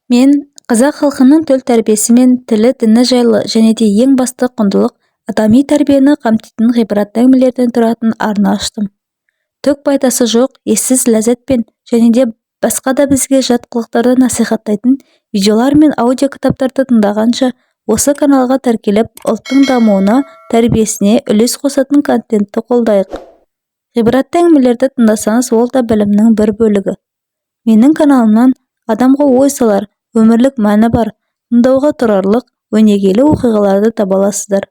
Мен қазақ халқының төл тәрбиесі мен тілі діні жайлы және де ең басты құндылық адами тәрбиені қамтитын ғибратты әңгімелерден тұратын арна аштым. Түк пайдасы жоқ, ессіз ләззатпен және де басқа да бізге жат қылықтарды насихаттайтын видеолар мен аудио кітаптарды тыңдағанша, осы каналға тіркеліп, ұлттың дамуына, тәрбиесіне үлес қосатын контентті қолдайық. Ғибратты әңгімелерді тыңдасаңыз, ол да білімнің бір бөлігі. Менің каналымнан адамға ой салар, өмірлік мәні бар, тыңдауға тұрарлық, өнегелі оқиғаларды таба аласыздар.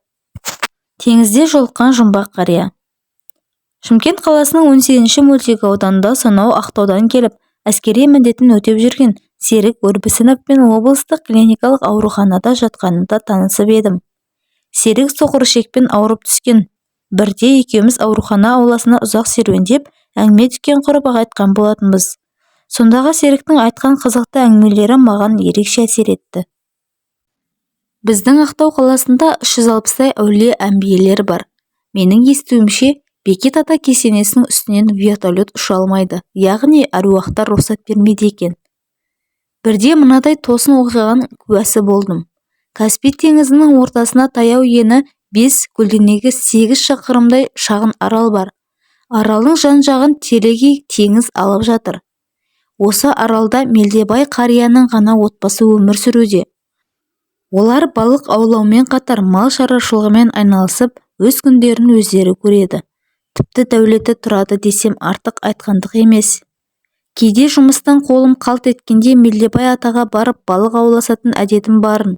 Теңізде жолыққан жұмбақ қария. Шымкент қаласының 18-ші мөлтек ауданында сонау Ақтаудан келіп, әскери міндетін өтеп жүрген Серік Өрбісінов пен облыстық клиникалық ауруханада жатқанында танысып едім. Серік соқыршекпен ауырып түскен. Бірде екеуміз аурухана ауласына ұзақ серуендеп, әңгіме дүкен құрып айтқан болатынбыз. Сондағы Серіктің айтқан қызықты әңгімелері маған ерекше әсер етті. Біздің Ақтау қаласында 360-тай әулие әмбиелер бар. Менің естуімше, Бекет ата кесенесінің үстінен вертолет ұша алмайды, яғни әруақтар рұқсат бермейді екен. Бірде мынадай тосын оқиғаның куәсі болдым. Каспий теңізінің ортасына таяу ені 5, көлденегі 8 шақырымдай шағын арал бар. Аралдың жан-жағын телегей теңіз алып жатыр. Осы аралда Мелдебай қарияның ғана отбасы өмір сүруде. Олар балық аулаумен қатар мал шаруашылығымен айналысып, өз күндерін өздері көреді. Тіпті дәулеті тұрады десем артық айтқандық емес. Кейде жұмыстан қолым қалт еткенде Мелдебай атаға барып балық ауласатын әдетім барын.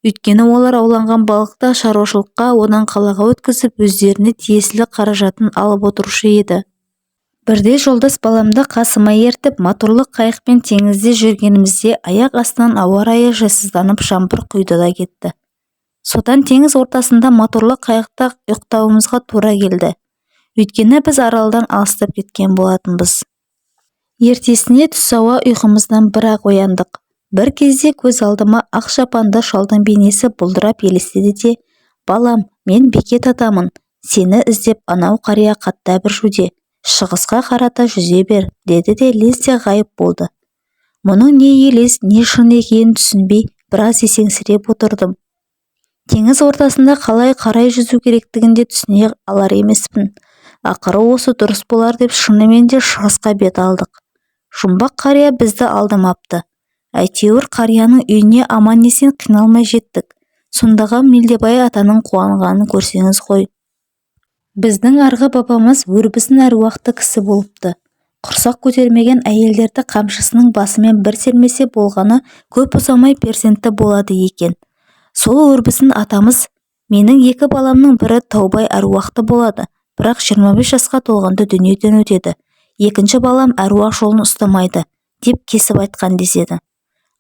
Өйткені олар ауланған балықты шаруашылыққа, одан қалаға өткізіп, өздеріне тиесілі қаражатын алып отырушы еді. Бірде жолдас баламды қасыма ертіп, моторлы қайықпен теңізде жүргенімізде аяқ астынан ауа райы жайсызданып жаңбыр құйды да кетті. Содан теңіз ортасында моторлы қайықта ұйықтауымызға тура келді. Өйткені біз аралдан алыстап кеткен болатынбыз. Ертесіне түс ауа ұйқымыздан бір-ақ ояндық. Бір кезде көз алдыма ақ шапанды шалдың бейнесі бұлдырап елестеді де: «Балам, мен Бекет атамын. Сені іздеп анау қария қатты әбіршуде. Шығысқа қарата жүзе бер», деді де лезде ғайып болды. Мұның не елес, не шын екенін түсінбей, біраз есеңсіреп отырдым. Теңіз ортасында қалай қарай жүзу керектігін де түсіне алар емеспін. Ақыры осы дұрыс болар деп шынымен де шығысқа бет алдық. Жұмбақ қария бізді алдамапты. Әйтеуір қарияның үйіне аман-есен қиналмай жеттік. Сондағы Мелдебай атаның қуанғанын көрсеңіз ғой. Біздің арғы бабамыз Өрбісін әруақты кісі болыпты. Құрсақ көтермеген әйелдерді қамшысының басымен бір сермесе болғаны көп ұзамай перзентті болады екен. Сол Өрбісін атамыз: «Менің 2 баламның бірі Таубай әруақты болады, бірақ 25 жасқа толғанда дүниеден өтеді. 2-ші балам әруақ жолын ұстамайды», деп кесіп айтқан деседі.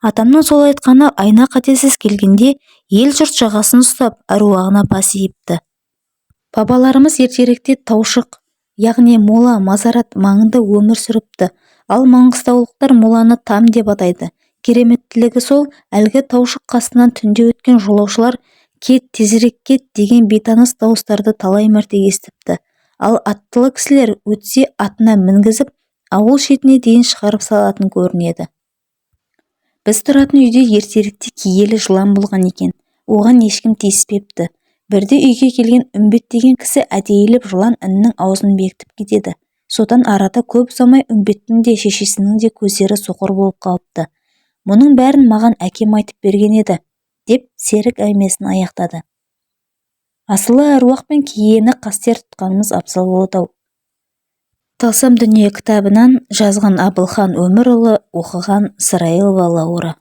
Атамның сол айтқаны айна қатесіз келгенде ел жұрт жағасын ұстап әруағына бас иіпті. Бабаларымыз ертеректе таушық, яғни мола, мазарат маңында өмір сүріпті, ал маңғыстаулықтар моланы там деп атайды. Кереметтілігі сол, әлгі таушық қасынан түнде өткен жолаушылар «Кет, тезірек кет» деген бейтаныс дауыстарды талай мәрте естіпті. Ал аттылы кісілер өтсе атына мінгізіп, ауыл шетіне дейін шығарып салатын көрінеді. Біз тұратын үйде ертеректе киелі жылан болған екен. Оған ешкім тиіспепті. Бірде үйге келген Үмбет деген кісі әдейілеп жылан іннің аузын бекітіп кетеді. Содан арада көп ұзамай Үмбеттің де шешесінің де көздері соқыр болып қалыпты. Мұның бәрін маған әкем айтып берген еді, деп Серік әңгімесін аяқтады. Асылы әруақ пен киені қастер тұтқанымыз абзал болды-ау. Тылсым дүние кітабынан жазған Абылхан Өмірұлы, оқыған Сырайылова Лаура.